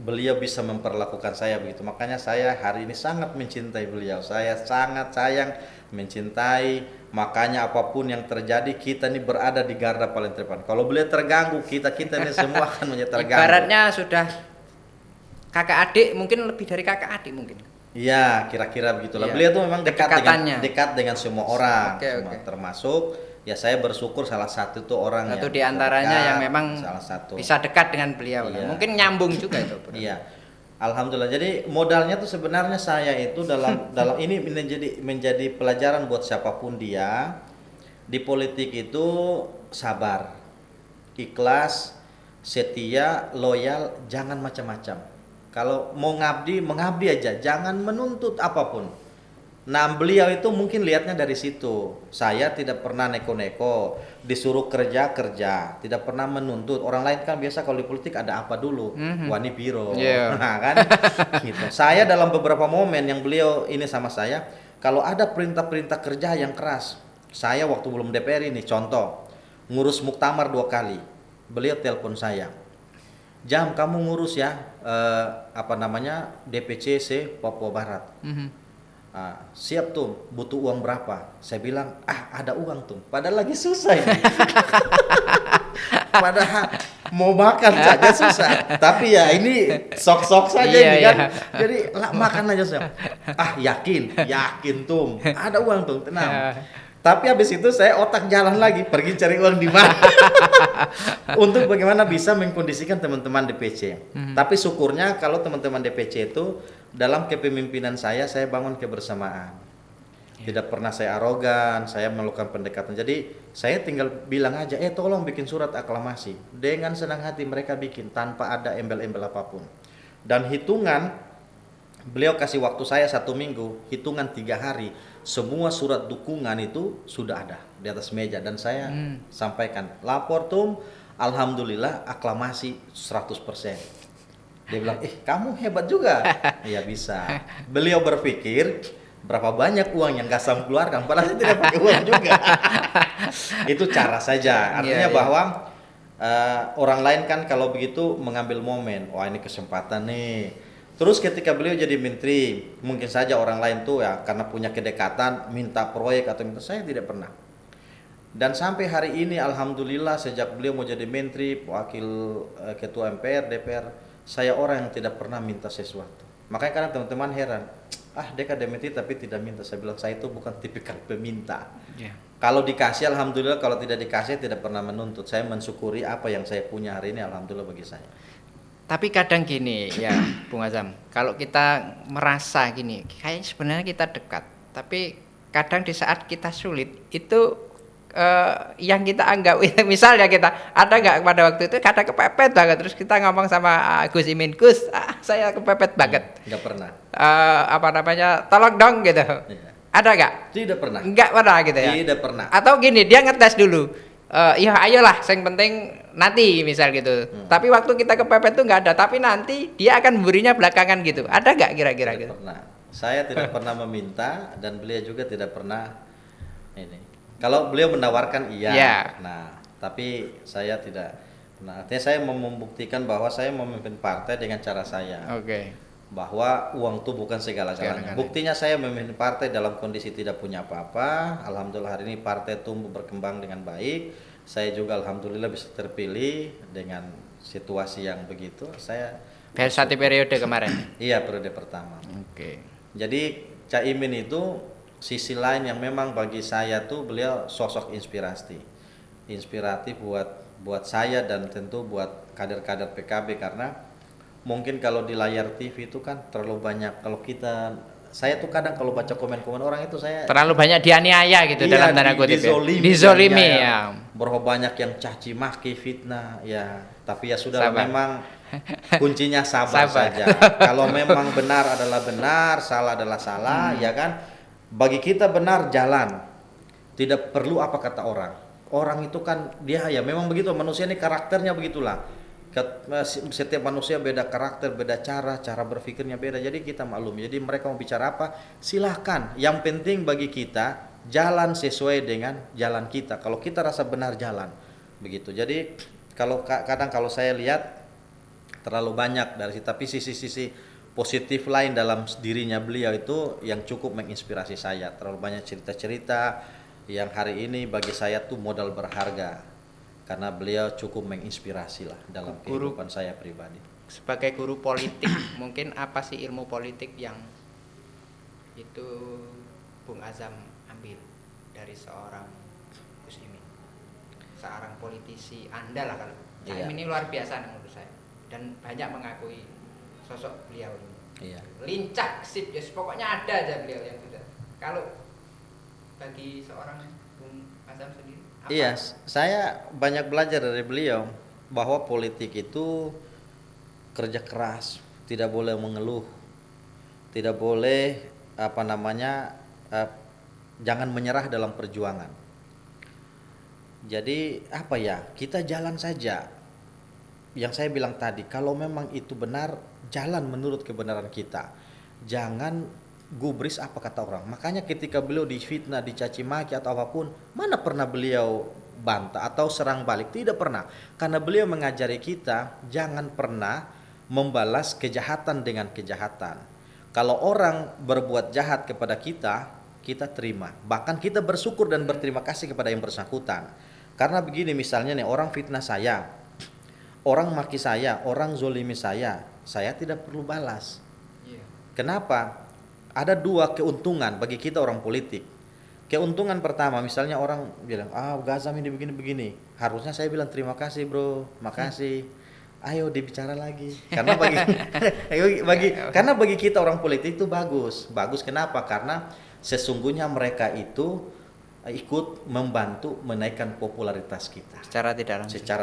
beliau bisa memperlakukan saya begitu. Makanya saya hari ini sangat mencintai beliau. Saya sangat sayang, mencintai. Makanya apapun yang terjadi, kita ini berada di garda paling depan. Kalau beliau terganggu, kita ini semua akan menjadi terganggu. Ibaratnya sudah kakak adik, mungkin lebih dari kakak adik mungkin. Iya, kira-kira begitulah. Beliau tuh memang dekat dengan semua orang, termasuk ya saya bersyukur salah satu tuh orang di antaranya yang memang bisa dekat dengan beliau. Mungkin nyambung juga itu. Iya. Alhamdulillah. Jadi modalnya tuh sebenarnya saya itu dalam ini menjadi pelajaran buat siapapun dia. Di politik itu sabar, ikhlas, setia, loyal, jangan macam-macam. Kalau mau ngabdi, mengabdi aja, jangan menuntut apapun. Nah, beliau itu mungkin lihatnya dari situ. Saya tidak pernah neko-neko, disuruh kerja, tidak pernah menuntut. Orang lain kan biasa kalau di politik ada apa dulu, wani biro, nah, kan? Gitu. Saya dalam beberapa momen yang beliau ini sama saya, kalau ada perintah-perintah kerja yang keras, saya waktu belum DPR ini, contoh, ngurus muktamar 2 kali, beliau telepon saya, Jam kamu ngurus ya, DPC se Papua Barat. Siap tuh, butuh uang berapa? Saya bilang, ada uang tuh. Padahal lagi susah ini. Padahal mau makan saja susah. Tapi ya ini sok-sok saja ini kan. Jadi makan aja saya. Yakin tuh. Ada uang tuh, tenang. Tapi habis itu saya otak jalan lagi, pergi cari uang di mana. Untuk bagaimana bisa mengkondisikan teman-teman DPC. Tapi syukurnya kalau teman-teman DPC itu dalam kepemimpinan saya bangun kebersamaan. Tidak pernah saya arogan, saya melakukan pendekatan. Jadi saya tinggal bilang aja, tolong bikin surat aklamasi. Dengan senang hati mereka bikin tanpa ada embel-embel apapun. Dan hitungan, beliau kasih waktu saya 1 minggu, hitungan 3 hari. Semua surat dukungan itu sudah ada di atas meja dan saya sampaikan, lapor tuh, alhamdulillah aklamasi 100%. Dia bilang, kamu hebat juga. Iya bisa. Beliau berpikir berapa banyak uang yang Kasam keluarkan, padahal saya tidak pakai uang juga. Itu cara saja. Artinya bahwa orang lain kan kalau begitu mengambil momen, wah ini kesempatan nih. Terus ketika beliau jadi menteri, mungkin saja orang lain tuh ya karena punya kedekatan minta proyek atau minta, saya tidak pernah. Dan sampai hari ini alhamdulillah sejak beliau mau jadi menteri, wakil ketua MPR, DPR, saya orang yang tidak pernah minta sesuatu. Makanya kadang teman-teman heran, dia kan menteri tapi tidak minta. Saya bilang saya itu bukan tipikal peminta. Kalau dikasih alhamdulillah, kalau tidak dikasih tidak pernah menuntut. Saya mensyukuri apa yang saya punya hari ini, alhamdulillah bagi saya. Tapi kadang gini ya Bung Azam, kalau kita merasa gini, kayaknya sebenarnya kita dekat, tapi kadang di saat kita sulit itu yang kita anggap, misalnya kita ada nggak pada waktu itu kadang kepepet banget, terus kita ngomong sama Gus Imin, Gus, saya kepepet banget. Nggak pernah. Tolong dong gitu. Ada nggak? Tidak pernah. Nggak pernah gitu ya? Tidak pernah. Atau gini, dia ngetes dulu. Ya ayolah, yang penting nanti misal gitu. Tapi waktu kita kepepet tuh nggak ada. Tapi nanti dia akan memberinya belakangan gitu. Ada nggak kira-kira gitu? Pernah. Saya tidak pernah meminta dan beliau juga tidak pernah ini. Kalau beliau menawarkan iya. Nah, tapi saya tidak. Nah, artinya saya mau membuktikan bahwa saya memimpin partai dengan cara saya. Bahwa uang itu bukan segala-galanya. Buktinya saya memimpin partai dalam kondisi tidak punya apa-apa. Alhamdulillah hari ini partai tumbuh berkembang dengan baik. Saya juga alhamdulillah bisa terpilih dengan situasi yang begitu. Saya satu periode kemarin. Iya, periode pertama. Jadi Cak Imin itu sisi lain yang memang bagi saya tuh beliau sosok inspiratif buat saya dan tentu buat kader-kader PKB, karena mungkin kalau di layar TV itu kan terlalu banyak, saya tuh kadang kalau baca komen-komen orang itu saya terlalu banyak dianiaya gitu, dalam tanda kutip, dizolimi ya. Berapa banyak yang caci maki, fitnah ya, tapi ya sudah, memang kuncinya sabar saja. Kalau memang benar adalah benar, salah adalah salah, ya kan. Bagi kita benar jalan, tidak perlu apa kata orang. Orang itu kan dia ya memang begitu, manusia ini karakternya begitulah. Setiap manusia beda karakter, beda cara berpikirnya beda. Jadi kita maklum. Jadi mereka mau bicara apa, silahkan. Yang penting bagi kita jalan sesuai dengan jalan kita. Kalau kita rasa benar jalan, begitu. Jadi kadang kalau saya lihat terlalu banyak dari tapi sisi-sisi positif lain dalam dirinya beliau itu yang cukup menginspirasi saya. Terlalu banyak cerita-cerita yang hari ini bagi saya tuh modal berharga. Karena beliau cukup menginspirasi lah dalam kehidupan saya pribadi. Sebagai guru politik, mungkin apa sih ilmu politik yang itu Bung Azam ambil dari seorang Gus Imin, seorang politisi andal lah kalau. Ini luar biasa menurut saya dan banyak mengakui sosok beliau ini. Lincah, sip, ya pokoknya ada aja beliau yang sudah. Kalau bagi seorang Bung Azam Iya, saya banyak belajar dari beliau bahwa politik itu kerja keras, tidak boleh mengeluh, tidak boleh apa namanya eh, jangan menyerah dalam perjuangan. Jadi apa ya, kita jalan saja. Yang saya bilang tadi, kalau memang itu benar, jalan menurut kebenaran kita. Jangan gubris apa kata orang. Makanya ketika beliau difitnah, dicaci maki atau apapun, mana pernah beliau bantah atau serang balik? Tidak pernah. Karena beliau mengajari kita jangan pernah membalas kejahatan dengan kejahatan. Kalau orang berbuat jahat kepada kita, kita terima. Bahkan kita bersyukur dan berterima kasih kepada yang bersangkutan. Karena begini misalnya nih, orang fitnah saya, orang maki saya, orang zolimi saya tidak perlu balas. Kenapa? Ada dua keuntungan bagi kita orang politik. Keuntungan pertama, misalnya orang bilang, Gazam ini begini-begini. Harusnya saya bilang terima kasih bro, makasih. Ayo dibicara lagi. Karena karena bagi kita orang politik itu bagus. Bagus kenapa? Karena sesungguhnya mereka itu ikut membantu menaikkan popularitas kita secara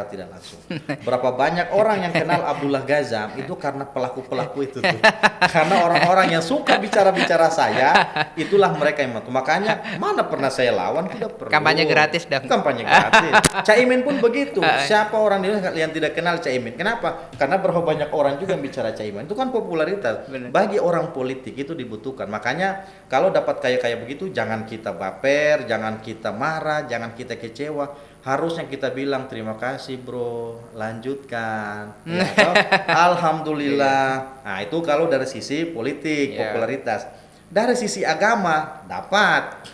tidak langsung. Berapa banyak orang yang kenal Abdullah Ghazam itu karena pelaku-pelaku itu tuh. Karena orang-orang yang suka bicara-bicara saya, itulah mereka yang membantu. Makanya mana pernah saya lawan, tidak perlu. Kampanye gratis dong. Kampanye gratis. Caimin pun begitu. Siapa orang yang tidak kenal Caimin? Kenapa? Karena berapa banyak orang juga yang bicara Caimin. Itu kan popularitas. Bener. Bagi orang politik itu dibutuhkan. Makanya kalau dapat kayak begitu, jangan kita baper, jangan kita marah, jangan kita kecewa. Harusnya kita bilang terima kasih bro, lanjutkan. Ya, alhamdulillah. Nah itu kalau dari sisi politik, popularitas. Dari sisi agama dapat.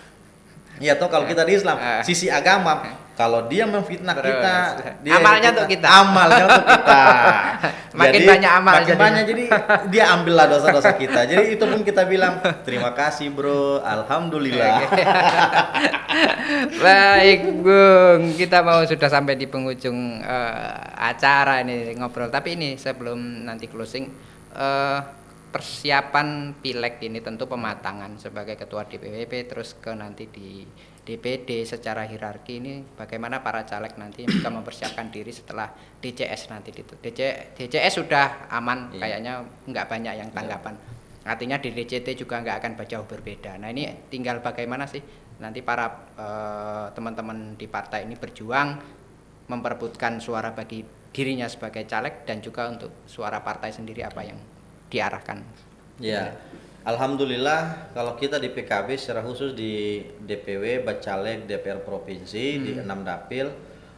Ya toh kalau kita di Islam, sisi agama. Kalau dia memfitnah kita, amalnya untuk kita. Amalnya untuk kita. Makin jadi, banyak amal. Makin banyak, jadi dia ambillah dosa-dosa kita. Jadi itu pun kita bilang terima kasih bro, alhamdulillah. Baik Bung, kita mau sudah sampai di penghujung acara ini ngobrol. Tapi ini sebelum nanti closing, persiapan pileg ini tentu pematangan sebagai ketua DPWP terus ke nanti di DPD secara hierarki ini bagaimana para caleg nanti juga mempersiapkan diri setelah DCS nanti itu. DCS sudah aman, kayaknya nggak banyak yang tanggapan. Artinya di DCT juga nggak akan jauh berbeda. Nah ini tinggal bagaimana sih nanti para teman-teman di partai ini berjuang memperebutkan suara bagi dirinya sebagai caleg dan juga untuk suara partai sendiri apa yang diarahkan. Ya, alhamdulillah kalau kita di PKB secara khusus di DPW, Bacalek, DPR Provinsi di 6 dapil,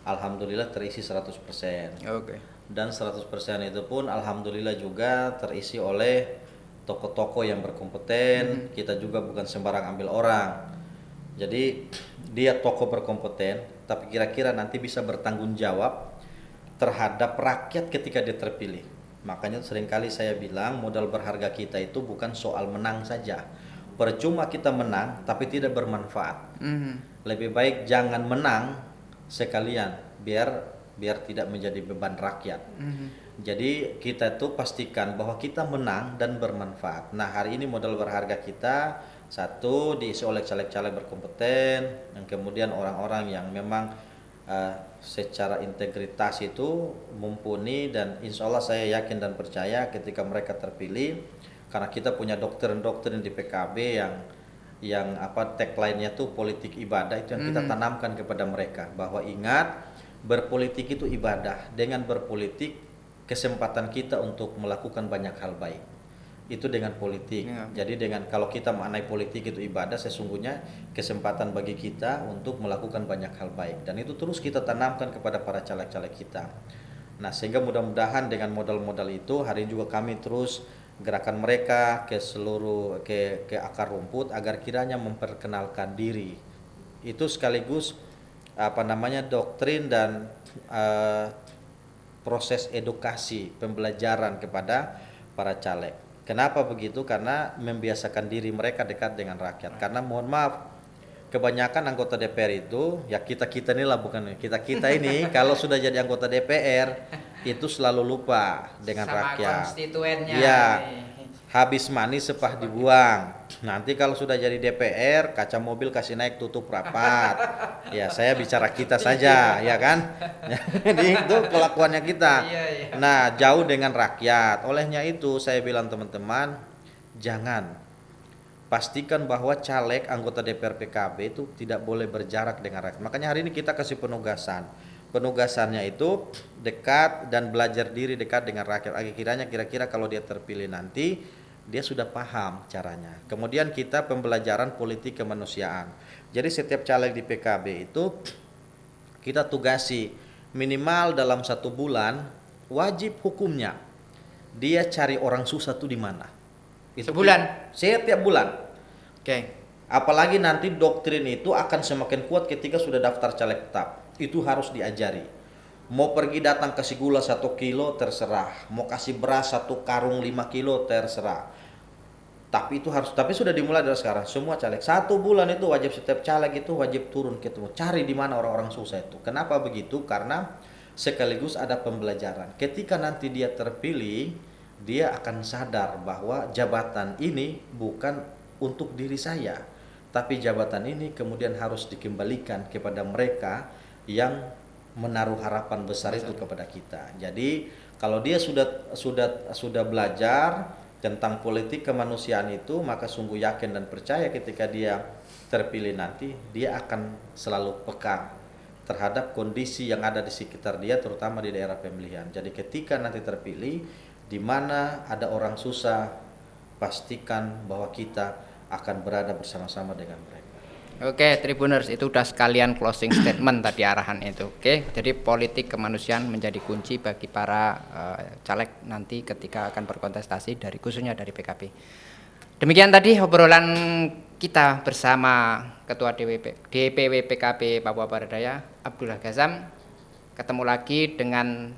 alhamdulillah terisi 100%. Oke. Dan 100% itu pun alhamdulillah juga terisi oleh tokoh-tokoh yang berkompeten. Kita juga bukan sembarang ambil orang. Jadi dia tokoh berkompeten, tapi kira-kira nanti bisa bertanggung jawab terhadap rakyat ketika dia terpilih. Makanya seringkali saya bilang modal berharga kita itu bukan soal menang saja. Percuma kita menang tapi tidak bermanfaat. Lebih baik jangan menang sekalian biar tidak menjadi beban rakyat. Jadi kita tuh pastikan bahwa kita menang dan bermanfaat. Nah hari ini modal berharga kita satu diisi oleh caleg-caleg berkompeten, yang kemudian orang-orang yang memang secara integritas itu mumpuni, dan insya Allah saya yakin dan percaya ketika mereka terpilih, karena kita punya doktrin-doktrin di PKB yang tagline-nya tuh politik ibadah, itu yang kita tanamkan kepada mereka bahwa ingat berpolitik itu ibadah, dengan berpolitik kesempatan kita untuk melakukan banyak hal baik itu dengan politik. Jadi dengan kalau kita maknai politik itu ibadah, sesungguhnya kesempatan bagi kita untuk melakukan banyak hal baik, dan itu terus kita tanamkan kepada para caleg-caleg kita. Nah sehingga mudah-mudahan dengan modal-modal itu hari ini juga kami terus gerakan mereka ke seluruh ke akar rumput agar kiranya memperkenalkan diri. Itu sekaligus doktrin dan proses edukasi pembelajaran kepada para caleg. Kenapa begitu? Karena membiasakan diri mereka dekat dengan rakyat. Karena mohon maaf, kebanyakan anggota DPR itu, ya kita-kita inilah, bukan kita-kita ini kalau sudah jadi anggota DPR itu selalu lupa dengan sama rakyat. Konstituennya. Ya. habis manis sepah dibuang. Nanti kalau sudah jadi DPR, kaca mobil kasih naik tutup rapat. Ya, saya bicara kita saja, ya kan? Jadi itu kelakuannya kita. Nah, jauh dengan rakyat. Olehnya itu saya bilang teman-teman, jangan. Pastikan bahwa caleg anggota DPR PKB itu tidak boleh berjarak dengan rakyat. Makanya hari ini kita kasih penugasan. Penugasannya itu dekat dan belajar diri dekat dengan rakyat. Akhirnya kira-kira kalau dia terpilih nanti, dia sudah paham caranya. Kemudian kita pembelajaran politik kemanusiaan. Jadi setiap caleg di PKB itu kita tugasi minimal dalam 1 bulan wajib hukumnya dia cari orang susah tuh di mana. Itu sebulan? Setiap bulan. Oke. Apalagi nanti doktrin itu akan semakin kuat ketika sudah daftar caleg tetap. Itu harus diajari. Mau pergi datang kasih gula 1 kilo terserah, mau kasih beras 1 karung 5 kilo terserah. Tapi itu harus, tapi sudah dimulai dari sekarang. Semua caleg 1 bulan itu wajib, setiap caleg itu wajib turun ketemu, cari di mana orang-orang susah itu. Kenapa begitu? Karena sekaligus ada pembelajaran. Ketika nanti dia terpilih, dia akan sadar bahwa jabatan ini bukan untuk diri saya, tapi jabatan ini kemudian harus dikembalikan kepada mereka yang menaruh harapan besar itu kepada kita. Jadi kalau dia sudah belajar tentang politik kemanusiaan itu, maka sungguh yakin dan percaya ketika dia terpilih nanti, dia akan selalu peka terhadap kondisi yang ada di sekitar dia, terutama di daerah pemilihan. Jadi ketika nanti terpilih, di mana ada orang susah, pastikan bahwa kita akan berada bersama-sama dengan mereka. Oke, Tribuners, itu udah sekalian closing statement tadi arahan itu. Oke, jadi politik kemanusiaan menjadi kunci bagi para caleg nanti ketika akan berkontestasi dari khususnya dari PKB. Demikian tadi obrolan kita bersama Ketua DPW PKB Papua Barat Daya, Abdullah Ghazam. Ketemu lagi dengan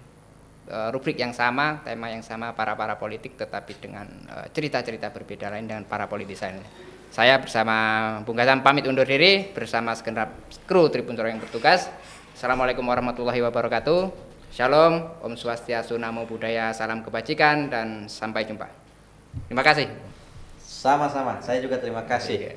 rubrik yang sama, tema yang sama, para politik, tetapi dengan cerita-cerita berbeda lain dengan para politisi lainnya. Saya bersama Bung Ghazam pamit undur diri bersama segenap kru Tribun Sorong yang bertugas. Assalamualaikum warahmatullahi wabarakatuh. Shalom, Om Swastiastu, Namo Buddhaya, salam kebajikan, dan sampai jumpa. Terima kasih. Sama-sama, saya juga terima kasih.